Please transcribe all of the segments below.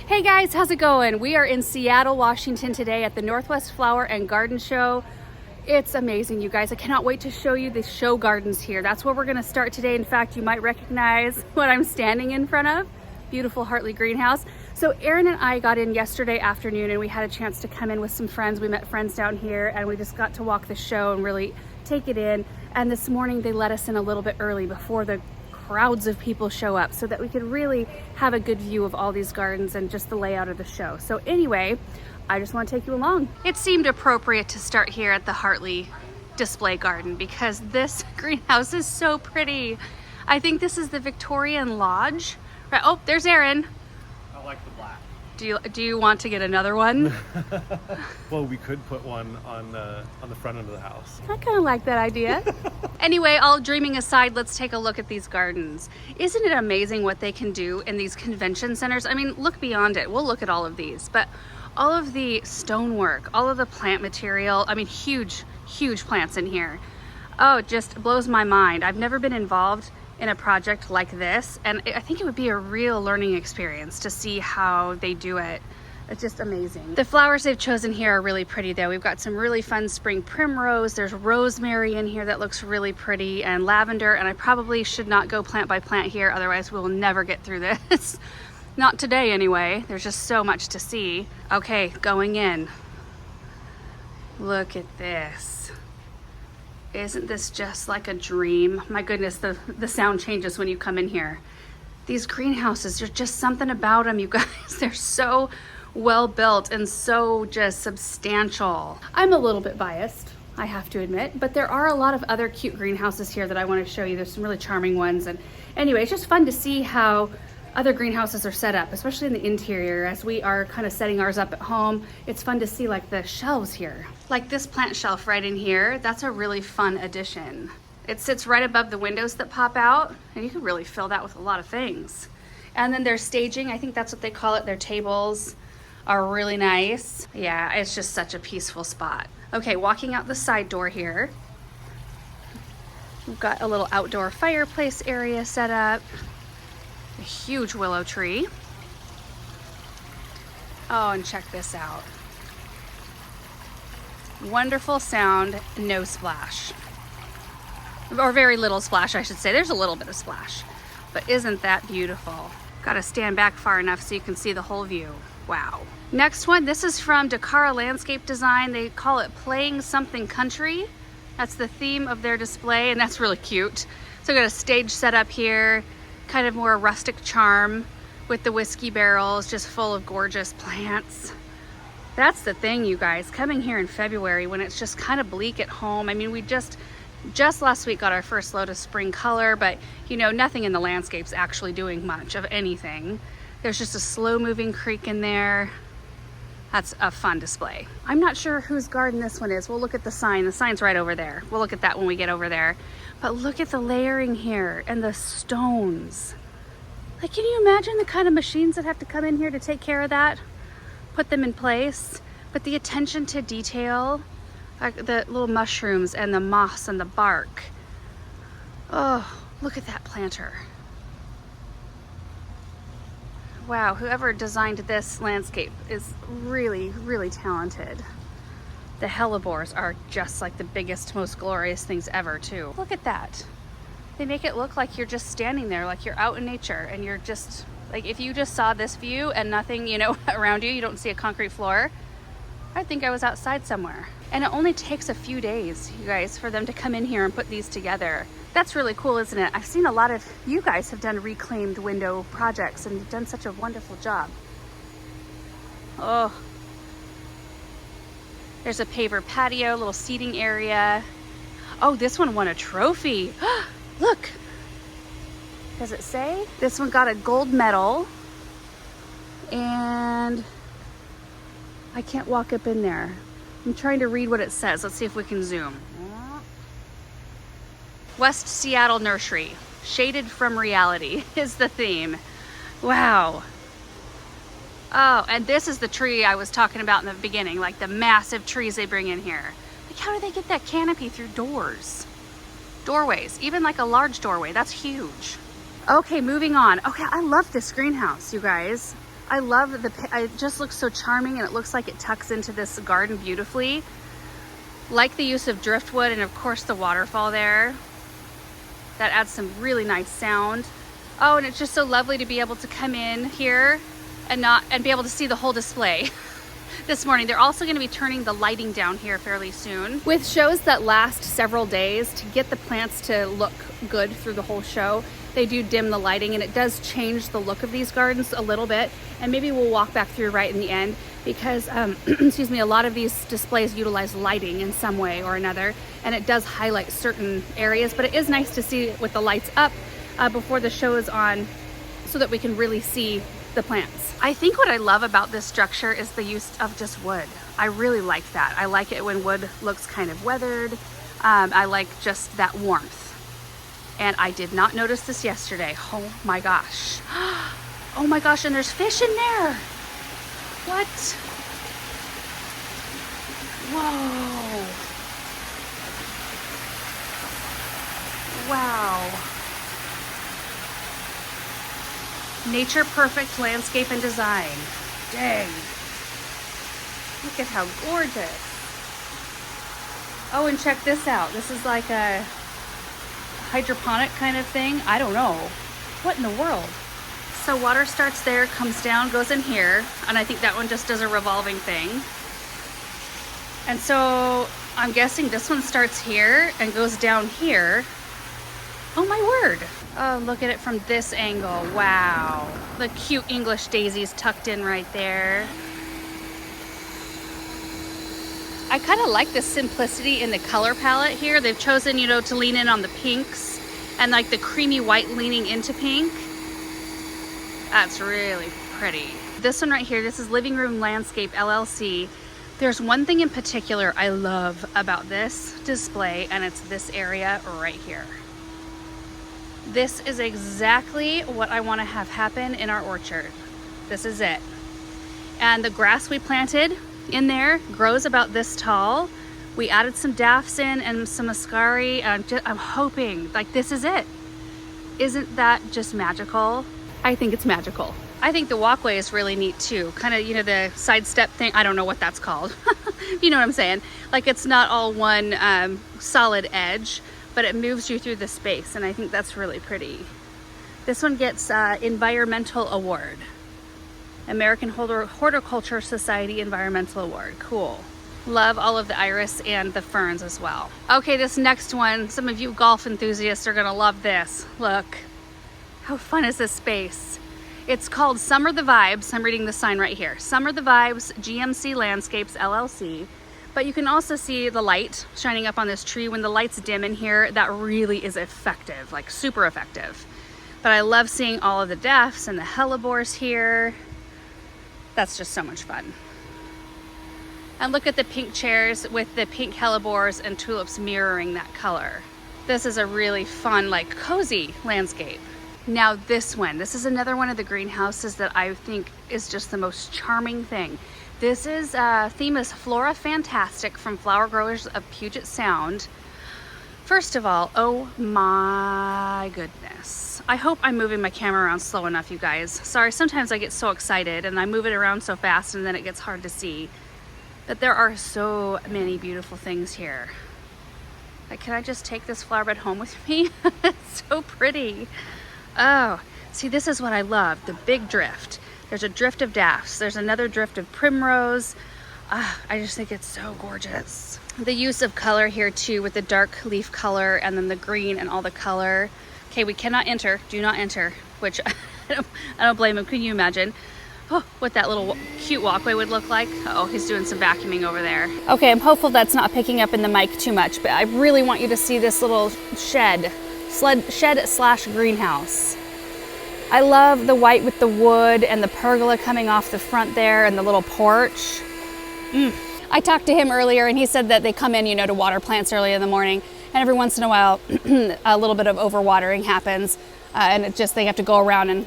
Hey guys, how's it going? We are in Seattle, Washington today at the Northwest Flower and Garden Show. It's amazing, you guys. I cannot wait to show you the show gardens here. That's where we're gonna start today. In fact, you might recognize what I'm standing in front of. Beautiful Hartley greenhouse. So Erin and I got in yesterday afternoon and we had a chance to come in with some friends. We met friends down here and we just got to walk the show and really take it in. And this morning they let us in a little bit early before the crowds of people show up so that we could really have a good view of all these gardens and just the layout of the show. So anyway, I just want to take you along. It seemed appropriate to start here at the Hartley display garden because this greenhouse is so pretty. I think this is the Victorian Lodge. Right. Oh, there's Erin. I like the black. Do you want to get another one? Well, we could put one on the front end of the house. I kind of like that idea. Anyway, all dreaming aside, let's take a look at these gardens. Isn't it amazing what they can do in these convention centers? I mean, look beyond it. We'll look at all of these, but all of the stonework, all of the plant material, I mean, huge plants in here. Oh, it just blows my mind. I've never been involved in a project like this, and I think it would be a real learning experience to see how they do it. It's just amazing. The flowers they've chosen here are really pretty though. We've got some really fun spring primrose. There's rosemary in here that looks really pretty, and lavender, and I probably should not go plant by plant here, otherwise we'll never get through this. Not today anyway. There's just so much to see. Okay, going in. Look at this. Isn't this just like a dream? My goodness, the sound changes when you come in here. These greenhouses, there's just something about them, you guys. They're so well built and so just substantial. I'm a little bit biased, I have to admit, but there are a lot of other cute greenhouses here that I want to show you. There's some really charming ones, and anyway, it's just fun to see how other greenhouses are set up, especially in the interior. As we are kind of setting ours up at home, it's fun to see like the shelves here. Like this plant shelf right in here, that's a really fun addition. It sits right above the windows that pop out, and you can really fill that with a lot of things. And then their staging, I think that's what they call it, their tables are really nice. Yeah, it's just such a peaceful spot. Okay, walking out the side door here, we've got a little outdoor fireplace area set up. A huge willow tree. Oh, and check this out. Wonderful sound, no splash. Or very little splash, I should say. There's a little bit of splash, but isn't that beautiful? Got to stand back far enough so you can see the whole view. Wow. Next one, this is from Dakara Landscape Design. They call it Playing Something Country. That's the theme of their display, and that's really cute. So we got a stage set up here, kind of more rustic charm with the whiskey barrels just full of gorgeous plants. That's the thing, you guys, coming here in February when it's just kind of bleak at home. I mean, we just last week got our first load of spring color, but you know, nothing in the landscape's actually doing much of anything. There's just a slow moving creek in there. That's a fun display. I'm not sure whose garden this one is. We'll look at the sign. The sign's right over there. We'll look at that when we get over there. But look at the layering here and the stones. Like, can you imagine the kind of machines that have to come in here to take care of that? Put them in place? But the attention to detail, like the little mushrooms and the moss and the bark. Oh, look at that planter. Wow, whoever designed this landscape is really, really talented. The hellebores are just like the biggest, most glorious things ever too. Look at that. They make it look like you're just standing there, like you're out in nature, and you're just, like if you just saw this view and nothing, you know, around you, you don't see a concrete floor, I think I was outside somewhere. And it only takes a few days, you guys, for them to come in here and put these together. That's really cool, isn't it? I've seen a lot of you guys have done reclaimed window projects and you've done such a wonderful job. Oh. There's a paver patio, little seating area. Oh, this one won a trophy. Look. Does it say? This one got a gold medal. And I can't walk up in there. I'm trying to read what it says. Let's see if we can zoom. West Seattle Nursery, shaded from reality is the theme. Wow. Oh, and this is the tree I was talking about in the beginning, like the massive trees they bring in here. Like, how do they get that canopy through doorways, even like a large doorway? That's huge. Okay, moving on. Okay, I love this greenhouse, you guys. I love it just looks so charming, and it looks like it tucks into this garden beautifully. Like the use of driftwood and of course the waterfall there. That adds some really nice sound. Oh, and it's just so lovely to be able to come in here and be able to see the whole display. This morning. They're also going to be turning the lighting down here fairly soon. With shows that last several days, to get the plants to look good through the whole show, they do dim the lighting, and it does change the look of these gardens a little bit. And maybe we'll walk back through right in the end because, excuse me, a lot of these displays utilize lighting in some way or another, and it does highlight certain areas, but it is nice to see with the lights up before the show is on so that we can really see the plants. I think what I love about this structure is the use of just wood. I really like that. I like it when wood looks kind of weathered. I like just that warmth. And I did not notice this yesterday. Oh my gosh. Oh my gosh, and there's fish in there. What? Whoa. Wow. Nature perfect landscape and design. Dang. Look at how gorgeous. Oh, and check this out. This is like a hydroponic kind of thing. I don't know. What in the world? So water starts there, comes down, goes in here, and I think that one just does a revolving thing. And so I'm guessing this one starts here and goes down here. Oh my word. Oh, look at it from this angle. Wow. The cute English daisies tucked in right there. I kind of like the simplicity in the color palette here. They've chosen, you know, to lean in on the pinks and like the creamy white leaning into pink. That's really pretty. This one right here, this is Living Room Landscape LLC. There's one thing in particular I love about this display, and it's this area right here. This is exactly what I want to have happen in our orchard. This is it. And the grass we planted in there grows about this tall. We added some daffs in and some muscari. I'm hoping, like, this is it. Isn't that just magical? I think it's magical. I think the walkway is really neat too. Kind of, you know, the side step thing. I don't know what that's called. You know what I'm saying? Like, it's not all one solid edge, but it moves you through the space, and I think that's really pretty. This one gets Environmental Award. American Horticulture Society Environmental Award. Cool. Love all of the iris and the ferns as well. Okay, this next one, some of you golf enthusiasts are gonna love this. Look, how fun is this space? It's called Summer the Vibes. I'm reading the sign right here. Summer the Vibes, GMC Landscapes, LLC. But you can also see the light shining up on this tree. When the light's dim in here, that really is effective, like super effective. But I love seeing all of the daffs and the hellebores here. That's just so much fun. And look at the pink chairs with the pink hellebores and tulips mirroring that color. This is a really fun, like, cozy landscape. Now this one, this is another one of the greenhouses that I think is just the most charming thing. This is theme is Flora Fantastic from Flower Growers of Puget Sound. First of all, oh my goodness. I hope I'm moving my camera around slow enough, you guys. Sorry, sometimes I get so excited and I move it around so fast and then it gets hard to see. But there are so many beautiful things here. Like, can I just take this flower bed home with me? It's so pretty. Oh, see, this is what I love, the big drift. There's a drift of daffs. There's another drift of primrose. I just think it's so gorgeous. The use of color here too, with the dark leaf color and then the green and all the color. Okay, we cannot enter, do not enter, which I don't blame him. Can you imagine what that little cute walkway would look like? Oh, he's doing some vacuuming over there. Okay, I'm hopeful that's not picking up in the mic too much, but I really want you to see this little shed slash greenhouse. I love the white with the wood and the pergola coming off the front there and the little porch. I talked to him earlier and he said that they come in, you know, to water plants early in the morning, and every once in a while a little bit of overwatering happens and it just, they have to go around and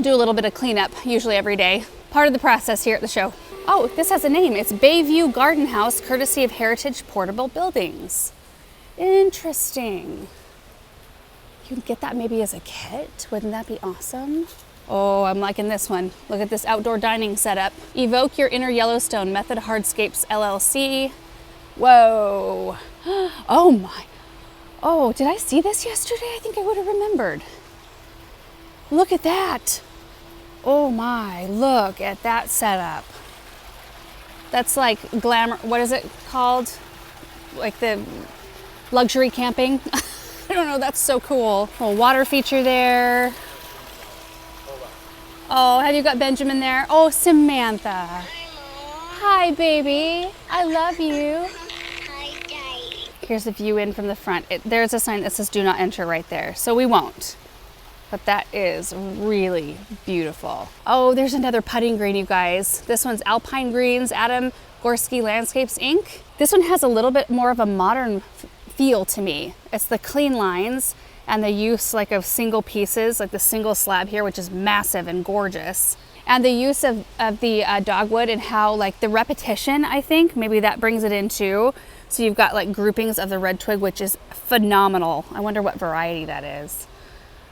do a little bit of cleanup, usually every day. Part of the process here at the show. Oh, this has a name. It's Bayview Garden House, courtesy of Heritage Portable Buildings. Interesting. You can get that maybe as a kit. Wouldn't that be awesome? Oh, I'm liking this one. Look at this outdoor dining setup. Evoke your inner Yellowstone, Method Hardscapes LLC. Whoa. Oh my. Oh, did I see this yesterday? I think I would have remembered. Look at that. Oh my, look at that setup. That's like glamour, what is it called? Like the luxury camping? I don't know, that's so cool. Little water feature there. Oh, have you got Benjamin there? Oh, Samantha. Hi, baby. I love you. Hi, Daddy. Here's the view in from the front. There's a sign that says do not enter right there, so we won't. But that is really beautiful. Oh, there's another putting green, you guys. This one's Alpine Greens, Adam Gorski Landscapes, Inc. This one has a little bit more of a modern feel to me. It's the clean lines and the use like of single pieces, like the single slab here, which is massive and gorgeous. And the use of the dogwood and how like the repetition, I think, maybe that brings it in too. So you've got like groupings of the red twig, which is phenomenal. I wonder what variety that is.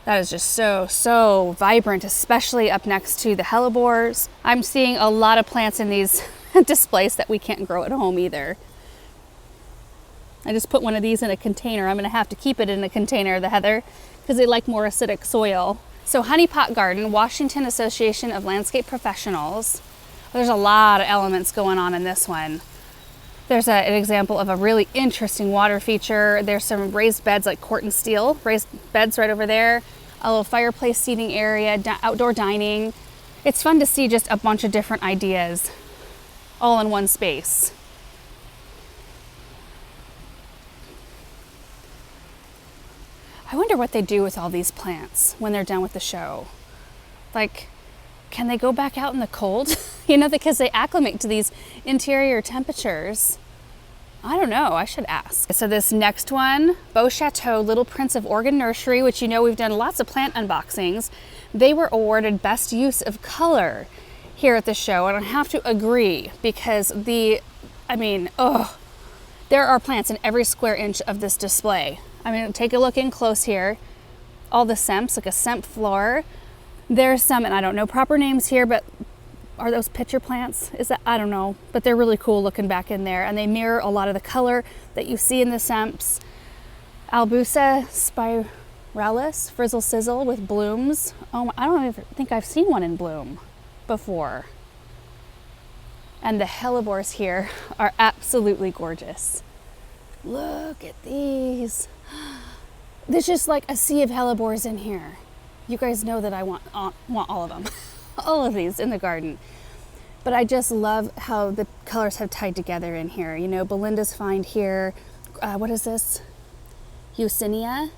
That is just so vibrant, especially up next to the hellebores. I'm seeing a lot of plants in these displays that we can't grow at home either. I just put one of these in a container. I'm gonna have to keep it in a container, the heather, because they like more acidic soil. So Honey Pot Garden, Washington Association of Landscape Professionals. There's a lot of elements going on in this one. There's an example of a really interesting water feature. There's some raised beds like Corten steel, raised beds right over there. A little fireplace seating area, outdoor dining. It's fun to see just a bunch of different ideas all in one space. I wonder what they do with all these plants when they're done with the show. Like, can they go back out in the cold? You know, because they acclimate to these interior temperatures. I don't know, I should ask. So this next one, Beau Chateau Little Prince of Oregon Nursery, which you know we've done lots of plant unboxings. They were awarded Best Use of Color here at the show, and I have to agree because there are plants in every square inch of this display. I mean, take a look in close here. All the scents, like a scent floor. There's some, and I don't know proper names here, but are those pitcher plants? Is that, I don't know, but they're really cool looking back in there, and they mirror a lot of the color that you see in the scents. Albusa spiralis, frizzle sizzle with blooms. Oh, I don't even think I've seen one in bloom before. And the hellebores here are absolutely gorgeous. Look at these. There's just like a sea of hellebores in here. You guys know that I want all of them. All of these in the garden. But I just love how the colors have tied together in here. You know, Belinda's find here. What is this? Eugenia.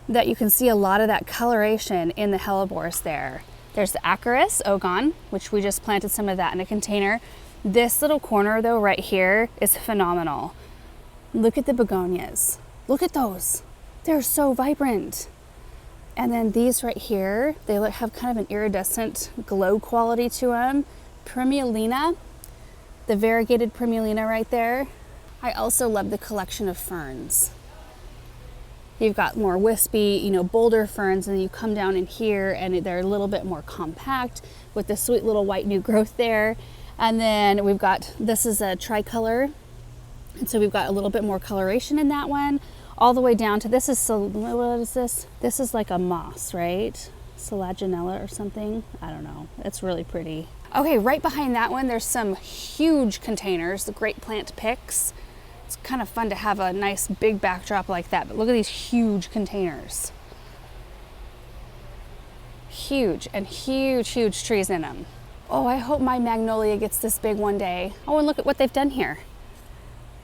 That you can see a lot of that coloration in the hellebores there. There's the Acarus, Ogon, which we just planted some of that in a container. This little corner though right here is phenomenal. Look at the begonias. Look at those. They're so vibrant. And then these right here, they have kind of an iridescent glow quality to them. Primulina, the variegated primulina right there. I also love the collection of ferns. You've got more wispy, you know, boulder ferns, and then you come down in here and they're a little bit more compact with the sweet little white new growth there. And then we've got, this is a tricolor. And so we've got a little bit more coloration in that one, all the way down to this is, what is this? This is like a moss, right? Selaginella or something. I don't know. It's really pretty. Okay, right behind that one, there's some huge containers, the Great Plant Picks. It's kind of fun to have a nice big backdrop like that, but look at these huge containers. Huge, and huge trees in them. Oh, I hope my magnolia gets this big one day. Oh, and look at what they've done here.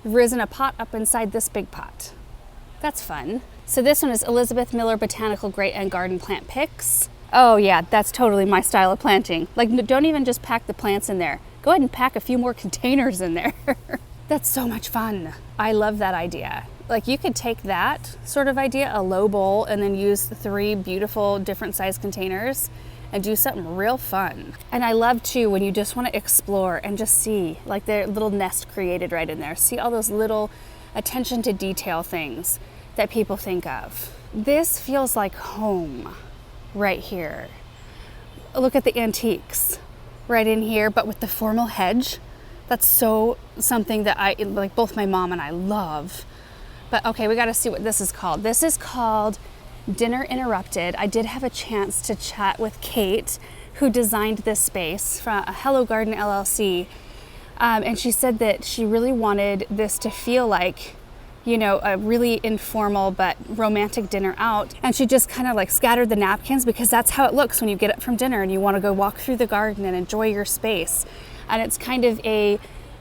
Risen a pot up inside this big pot. That's fun. So this one is Elizabeth Miller Botanical Great and Garden Plant Picks. Oh yeah, that's totally my style of planting. Like, don't even just pack the plants in there. Go ahead and pack a few more containers in there. That's so much fun. I love that idea. Like, you could take that sort of idea, a low bowl, and then use the 3 beautiful different size containers and do something real fun. And I love too when you just want to explore and just see like their little nest created right in there. See all those little attention to detail things that people think of. This feels like home right here. look at the antiques right in here, but with the formal hedge. That's so something that I, like both my mom and I love. But okay, we gotta see what this is called. This is called Dinner Interrupted. I did have a chance to chat with Kate, who designed this space from Hello Garden LLC. And she said that she really wanted this to feel like, you know, a really informal but romantic dinner out. And she just kind of like scattered the napkins because that's how it looks when you get up from dinner and you want to go walk through the garden and enjoy your space. And it's kind of a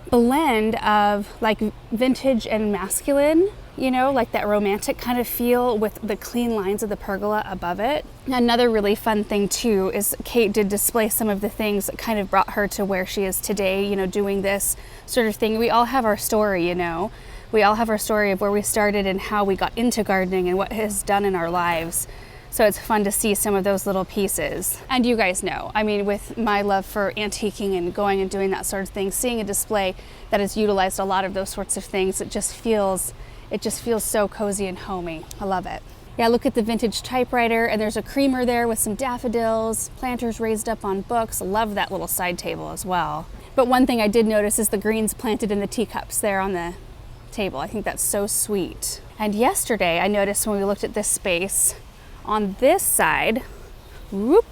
blend of like vintage and masculine, you know, like that romantic kind of feel with the clean lines of the pergola above it. Another really fun thing too is Kate did display some of the things that kind of brought her to where she is today, you know, doing this sort of thing. We all have our story, you know. We all have our story of where we started and how we got into gardening and what it has done in our lives. So it's fun to see some of those little pieces. And you guys know, I mean, with my love for antiquing and going and doing that sort of thing, seeing a display that has utilized a lot of those sorts of things, it just feels so cozy and homey. I love it. Yeah, look at the vintage typewriter, and there's a creamer there with some daffodils, planters raised up on books. Love that little side table as well. But one thing I did notice is the greens planted in the teacups there on the table. I think that's so sweet. And yesterday I noticed when we looked at this space, on this side, whoop,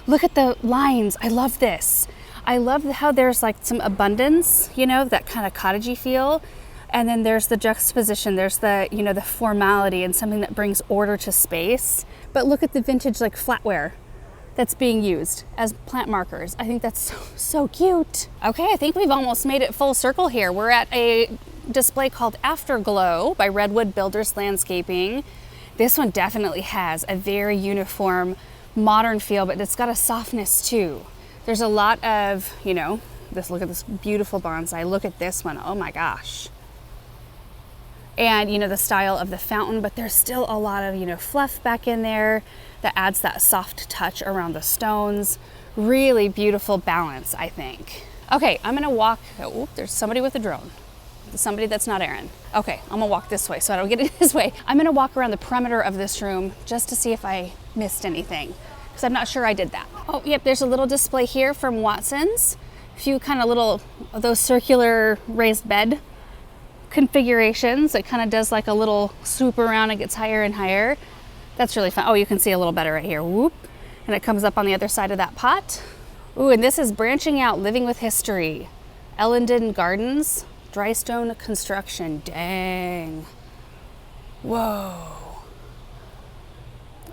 look at the lines. I love this. I love how there's like some abundance, you know, that kind of cottagey feel. And then there's the juxtaposition. There's the, you know, the formality and something that brings order to space. But look at the vintage like flatware that's being used as plant markers. I think that's so cute. Okay, I think we've almost made it full circle here. We're at a display called Afterglow by Redwood Builders Landscaping. This one definitely has a very uniform modern feel, but it's got a softness too. There's a lot of, you know, look at this beautiful bonsai. Look at this one, oh my gosh. And you know, the style of the fountain, but there's still a lot of, you know, fluff back in there that adds that soft touch around the stones. Really beautiful balance, I think. Okay, I'm gonna walk, oh, there's somebody with a drone. Somebody that's not Aaron. Okay, I'm gonna walk this way so I don't get in his way. I'm gonna walk around the perimeter of this room just to see if I missed anything, because I'm not sure I did that. Oh, yep, there's a little display here from Watson's. A few kind of little, those circular raised bed configurations. It kind of does like a little swoop around and gets higher and higher. That's really fun. Oh, you can see a little better right here. Whoop. And it comes up on the other side of that pot. Ooh, and this is Branching Out, Living with History. Ellenden Gardens. Dry stone construction. Dang. Whoa.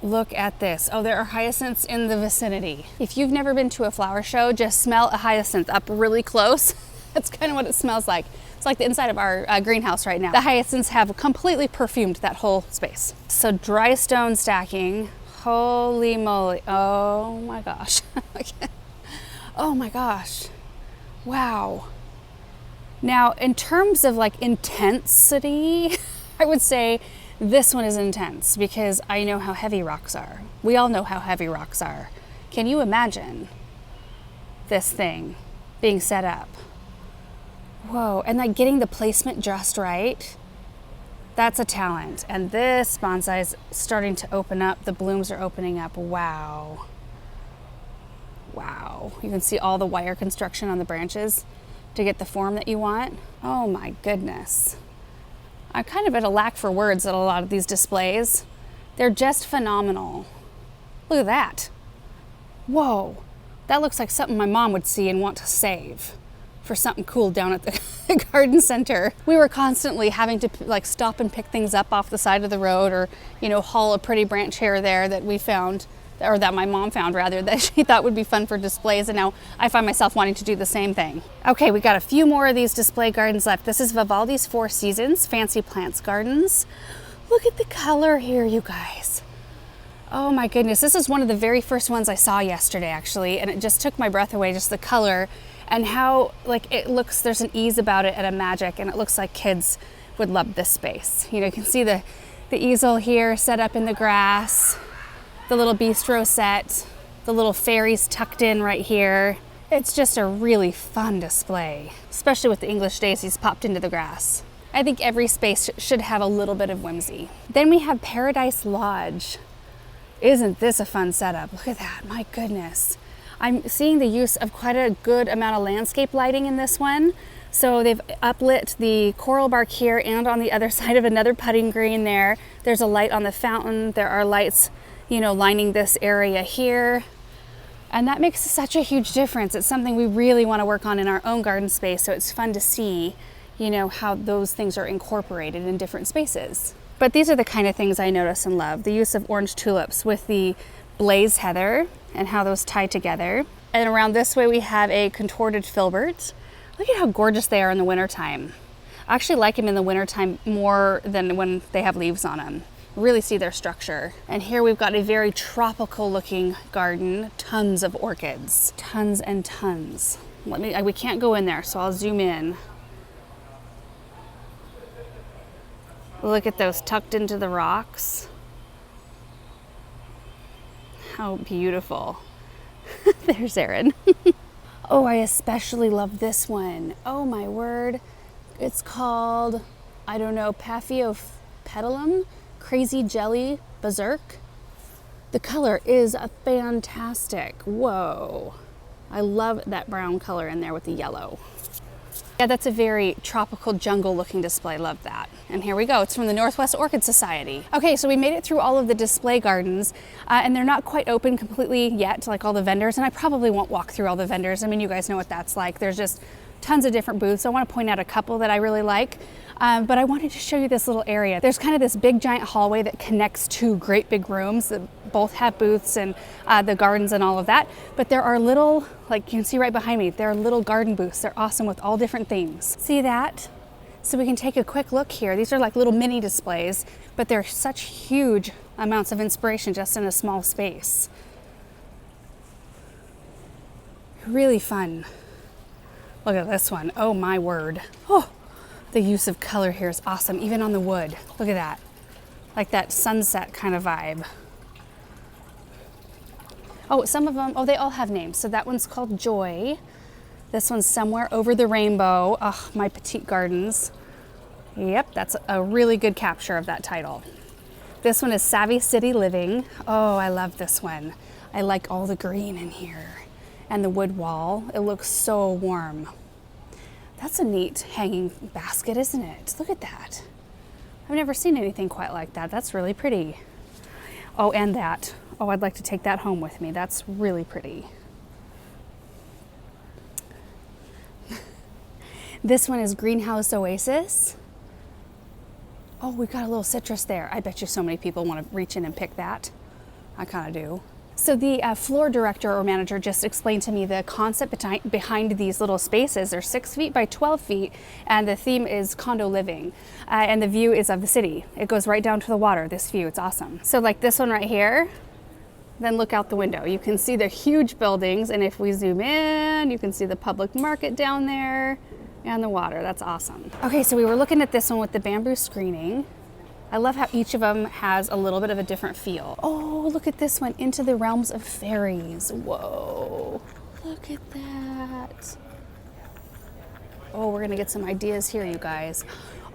Look at this. Oh, there are hyacinths in the vicinity. If you've never been to a flower show, just smell a hyacinth up really close. That's kind of what it smells like. It's like the inside of our greenhouse right now. The hyacinths have completely perfumed that whole space. So dry stone stacking. Holy moly. Oh my gosh. Oh my gosh. Wow. Now, in terms of like intensity, I would say this one is intense because I know how heavy rocks are. We all know how heavy rocks are. Can you imagine this thing being set up? Whoa, and like getting the placement just right. That's a talent. And this bonsai is starting to open up. The blooms are opening up. Wow. Wow. You can see all the wire construction on the branches to get the form that you want. Oh my goodness. I'm kind of at a lack for words at a lot of these displays. They're just phenomenal. Look at that. Whoa. That looks like something my mom would see and want to save for something cool down at the garden center. We were constantly having to like stop and pick things up off the side of the road, or, you know, haul a pretty branch here or there that we found, or that my mom found rather, that she thought would be fun for displays, and now I find myself wanting to do the same thing. Okay, we got a few more of these display gardens left. This is Vivaldi's Four Seasons, Fancy Plants Gardens. Look at the color here, you guys. Oh my goodness, this is one of the very first ones I saw yesterday actually, and it just took my breath away, just the color and how like it looks. There's an ease about it and a magic, and it looks like kids would love this space. You know, you can see the easel here set up in the grass, the little bistro set, the little fairies tucked in right here. It's just a really fun display, especially with the English daisies popped into the grass. I think every space should have a little bit of whimsy. Then we have Paradise Lodge. Isn't this a fun setup? Look at that, my goodness. I'm seeing the use of quite a good amount of landscape lighting in this one. So they've uplit the coral bark here and on the other side of another putting green there. There's a light on the fountain. There are lights, you know, lining this area here. And that makes such a huge difference. It's something we really want to work on in our own garden space. So it's fun to see, you know, how those things are incorporated in different spaces. But these are the kind of things I notice and love. The use of orange tulips with the blaze heather and how those tie together. And around this way we have a contorted filbert. Look at how gorgeous they are in the wintertime. I actually like them in the wintertime more than when they have leaves on them. Really see their structure. And here we've got a very tropical looking garden. Tons of orchids. Tons and tons. We can't go in there, so I'll zoom in. Look at those tucked into the rocks. How beautiful. There's Erin. Oh, I especially love this one. Oh my word. It's called, I don't know, Paphiopedilum Crazy Jelly Berserk. The color is fantastic. Whoa. I love that brown color in there with the yellow. Yeah, that's a very tropical jungle looking display. Love that. And here we go. It's from the Northwest Orchid Society. Okay, so we made it through all of the display gardens and they're not quite open completely yet, like all the vendors. And I probably won't walk through all the vendors. I mean, you guys know what that's like. There's just tons of different booths. I want to point out a couple that I really like. But I wanted to show you this little area. There's kind of this big giant hallway that connects two great big rooms that both have booths and the gardens and all of that. But there are little, like you can see right behind me, there are little garden booths. They're awesome with all different themes. See that? So we can take a quick look here. These are like little mini displays, but they're such huge amounts of inspiration just in a small space. Really fun. Look at this one. Oh my word. Oh. The use of color here is awesome, even on the wood. Look at that. Like that sunset kind of vibe. Oh, some of them, oh, they all have names. So that one's called Joy. This one's Somewhere Over the Rainbow. Oh, my petite gardens. Yep, that's a really good capture of that title. This one is Savvy City Living. Oh, I love this one. I like all the green in here and the wood wall. It looks so warm. That's a neat hanging basket, isn't it? Look at that. I've never seen anything quite like that. That's really pretty. Oh, and that. Oh, I'd like to take that home with me. That's really pretty. This one is Greenhouse Oasis. Oh, we've got a little citrus there. I bet you so many people want to reach in and pick that. I kind of do. So the floor director or manager just explained to me the concept behind these little spaces. They're 6 feet by 12 feet, and the theme is condo living, and the view is of the city. It goes right down to the water, this view. It's awesome. So like this one right here, then look out the window. You can see the huge buildings, and if we zoom in, you can see the public market down there and the water. That's awesome. Okay, so we were looking at this one with the bamboo screening. I love how each of them has a little bit of a different feel. Oh, look at this one, Into the Realms of Fairies. Whoa, look at that. Oh, we're gonna get some ideas here, you guys.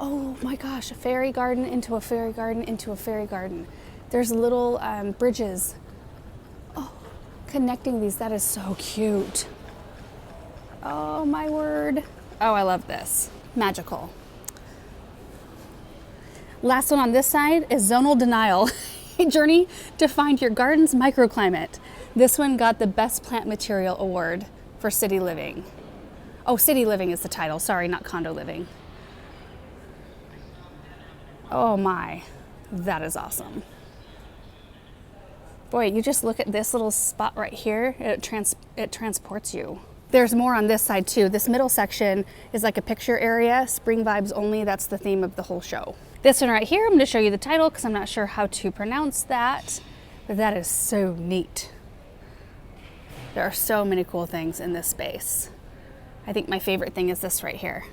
Oh my gosh, a fairy garden into a fairy garden into a fairy garden. There's little bridges. Oh, connecting these, that is so cute. Oh my word. Oh, I love this. Magical. Last one on this side is Zonal Denial, a journey to find your garden's microclimate. This one got the Best Plant Material Award for City Living. Oh, City Living is the title. Sorry, not Condo Living. Oh my, that is awesome. Boy, you just look at this little spot right here, it transports you. There's more on this side too. This middle section is like a picture area, spring vibes only. That's the theme of the whole show. This one right here, I'm gonna show you the title because I'm not sure how to pronounce that, but that is so neat. There are so many cool things in this space. I think my favorite thing is this right here.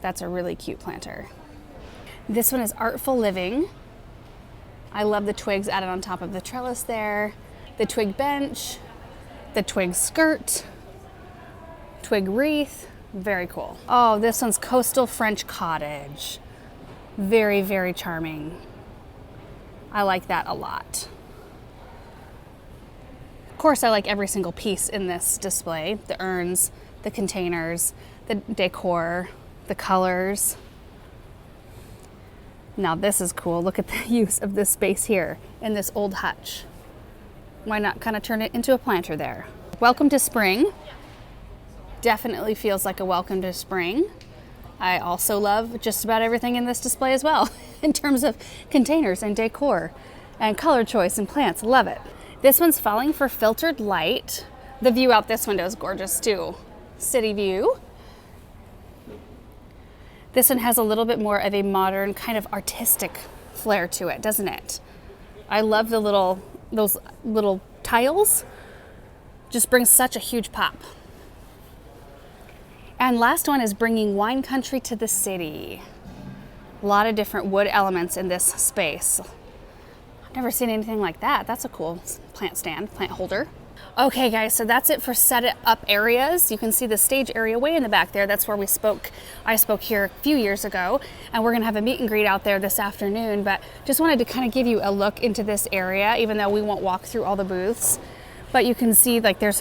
That's a really cute planter. This one is Artful Living. I love the twigs added on top of the trellis there, the twig bench, the twig skirt, twig wreath. Very cool. Oh, this one's Coastal French Cottage. Very, very charming. I like that a lot. Of course, I like every single piece in this display. The urns, the containers, the decor, the colors. Now this is cool. Look at the use of this space here in this old hutch. Why not kind of turn it into a planter there? Welcome to spring. Definitely feels like a welcome to spring. I also love just about everything in this display as well in terms of containers and decor and color choice and plants. Love it. This one's falling for filtered light. The view out this window is gorgeous too. City view. This one has a little bit more of a modern kind of artistic flair to it, doesn't it? I love those little tiles. Just brings such a huge pop. And last one is bringing wine country to the city. A lot of different wood elements in this space. I've never seen anything like that. That's a cool plant stand, plant holder. Okay guys, so that's it for set it up areas. You can see the stage area way in the back there. That's where I spoke here a few years ago, and we're gonna have a meet and greet out there this afternoon, but just wanted to kind of give you a look into this area, even though we won't walk through all the booths. But you can see like there's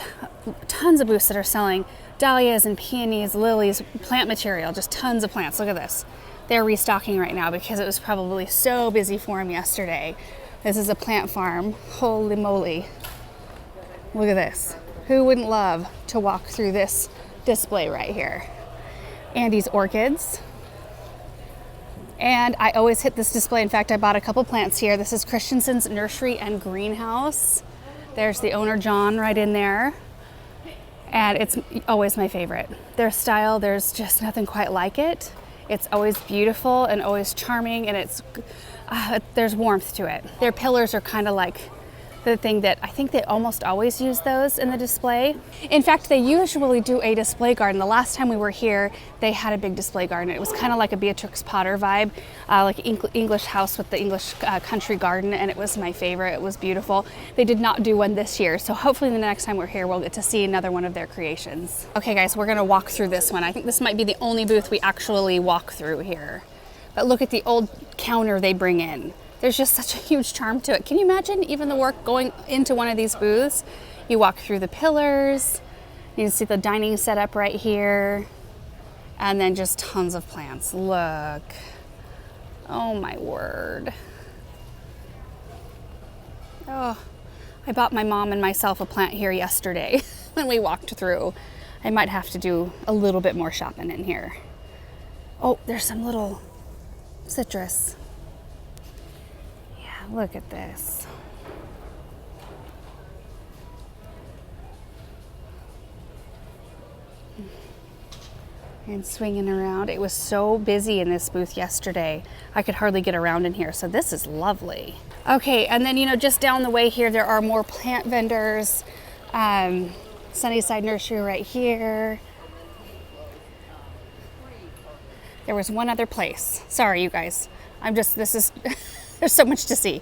tons of booths that are selling dahlias and peonies, lilies, plant material, just tons of plants. Look at this. They're restocking right now because it was probably so busy for them yesterday. This is a plant farm. Holy moly. Look at this. Who wouldn't love to walk through this display right here? Andy's orchids. And I always hit this display. In fact, I bought a couple plants here. This is Christensen's Nursery and Greenhouse. There's the owner, John, right in there. And it's always my favorite. Their style, there's just nothing quite like it. It's always beautiful and always charming, and there's warmth to it. Their pillars are kind of like the thing that I think they almost always use those in the display. In fact, they usually do a display garden. The last time we were here, they had a big display garden. It was kind of like a Beatrix Potter vibe, like English house with the English country garden, and it was my favorite. It was beautiful. They did not do one this year, so hopefully the next time we're here, we'll get to see another one of their creations. Okay guys, we're gonna walk through this one. I think this might be the only booth we actually walk through here. But look at the old counter they bring in. There's just such a huge charm to it. Can you imagine even the work going into one of these booths? You walk through the pillars, you can see the dining setup right here, and then just tons of plants. Look. Oh my word. Oh, I bought my mom and myself a plant here yesterday when we walked through. I might have to do a little bit more shopping in here. Oh, there's some little citrus. Look at this. And swinging around. It was so busy in this booth yesterday. I could hardly get around in here, so this is lovely. Okay, and then, just down the way here, there are more plant vendors. Sunnyside Nursery right here. There was one other place. Sorry, you guys. There's so much to see.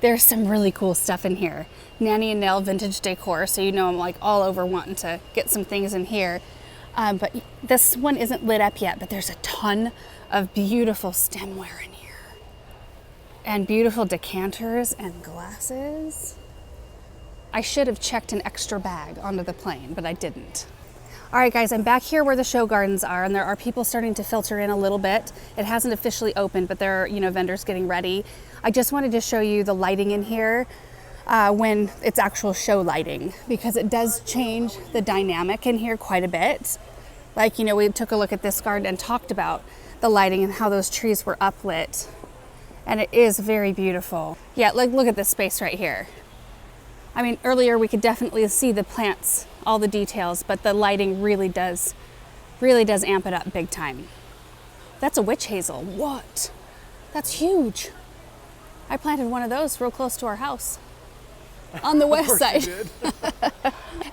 There's some really cool stuff in here. Nanny and Nell vintage decor, so I'm like all over wanting to get some things in here. But this one isn't lit up yet, but there's a ton of beautiful stemware in here. And beautiful decanters and glasses. I should have checked an extra bag onto the plane, but I didn't. All right, guys, I'm back here where the show gardens are, and there are people starting to filter in a little bit. It hasn't officially opened, but there are, vendors getting ready. I just wanted to show you the lighting in here when it's actual show lighting, because it does change the dynamic in here quite a bit. Like, we took a look at this garden and talked about the lighting and how those trees were uplit, and it is very beautiful. Yeah, look at this space right here. I mean, earlier we could definitely see the plants, all the details, but the lighting really does amp it up big time. That's a witch hazel. What? That's huge. I planted one of those real close to our house on the west side.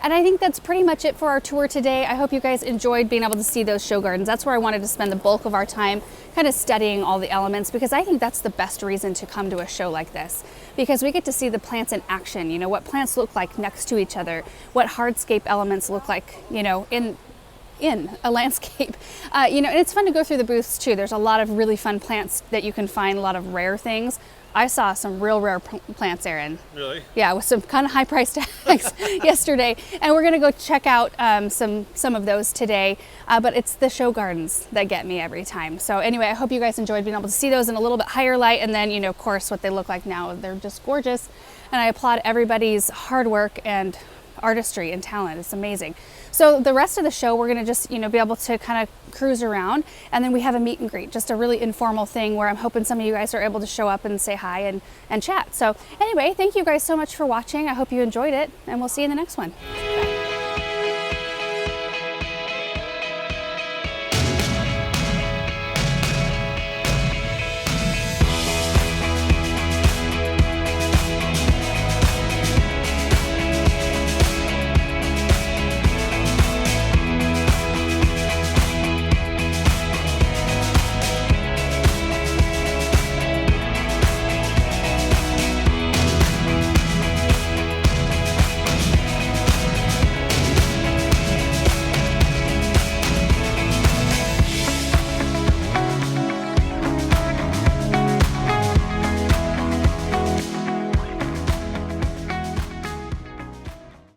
And I think that's pretty much it for our tour today. I hope you guys enjoyed being able to see those show gardens. That's where I wanted to spend the bulk of our time, kind of studying all the elements, because I think that's the best reason to come to a show like this, because we get to see the plants in action, what plants look like next to each other, what hardscape elements look like, in a landscape. And it's fun to go through the booths too. There's a lot of really fun plants that you can find, a lot of rare things. I saw some real rare plants, Aaron. Really? Yeah, with some kind of high price tags yesterday. And we're gonna go check out some of those today. But it's the show gardens that get me every time. So anyway, I hope you guys enjoyed being able to see those in a little bit higher light. And then, you know, of course, what they look like now, they're just gorgeous. And I applaud everybody's hard work and artistry and talent. It's amazing. So the rest of the show, we're gonna just, you know, be able to kind of cruise around, and then we have a meet and greet, just a really informal thing where I'm hoping some of you guys are able to show up and say hi and chat. So anyway, thank you guys so much for watching. I hope you enjoyed it, and we'll see you in the next one.